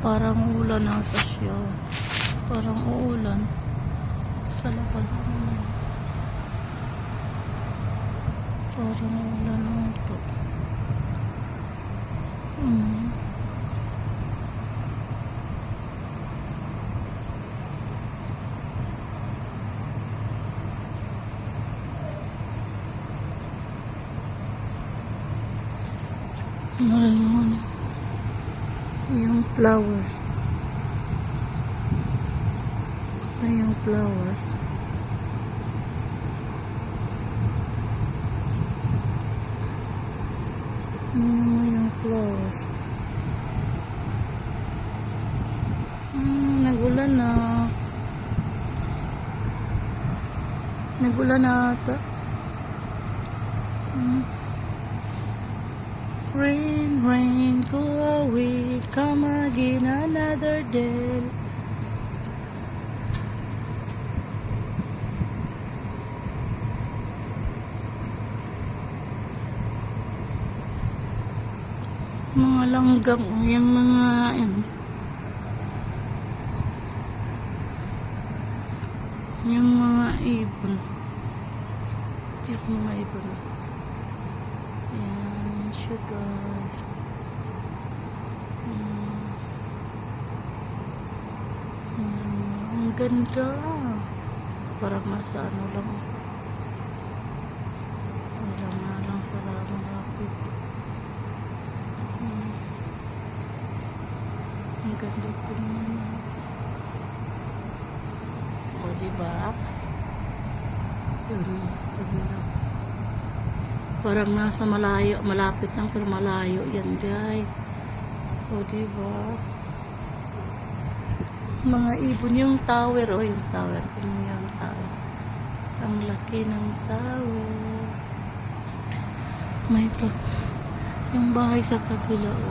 Parang uulan ata siya. Parang uulan. Sa labas. Parang uulan ata. Ayun. Yung flowers. Ito yung flowers. Yung flowers. Nagulan na. Nagulan na ata. Rain, rain, go away, come again another day. Mga langgam, yung mga, yung mga ibon. Yung mga ibon. Ayan, siya guys. Ang ganda. Parang nasa ano lang. Parang nga lang sa malapit. Ang ganda tingnan. O diba? Yun, sa kabila. Parang nasa malayo, malapit lang pero malayo yan guys. O diba? Mga ibon yung tower. O yung tower. Tingnan yung tower. Ang laki ng tower. May pa. Yung bahay sa kabila. O.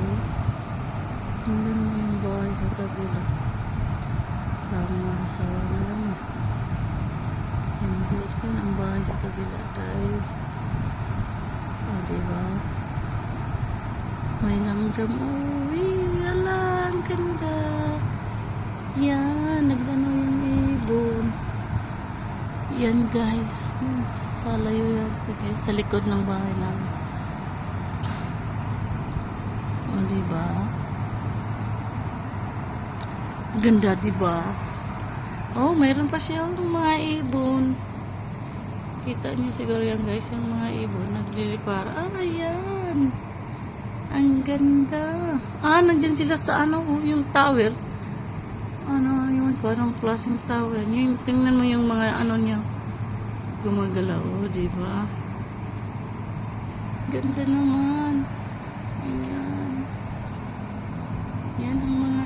Tingnan mo yung bahay sa kabila. Tama sa lang. Yung guys yun ang bahay sa kabila guys. O diba? May langgam. Uy, ala, ang ganda. Yan, nagano yung ibon. Yan guys. Sa layo yan guys. Sa likod ng bahay namin. O diba? Ganda diba? Oh, mayroon pa siyang mga ibon. Kita niyo siguro yan guys, yung mga ibon naglilipar. Ayan. Ang ganda. Nandyan sila sa yung tower. Yung anong klaseng tower. Yung tingnan mo yung mga niya. Gumagalaw, diba? Ganda naman. Ayan. Yan ang mga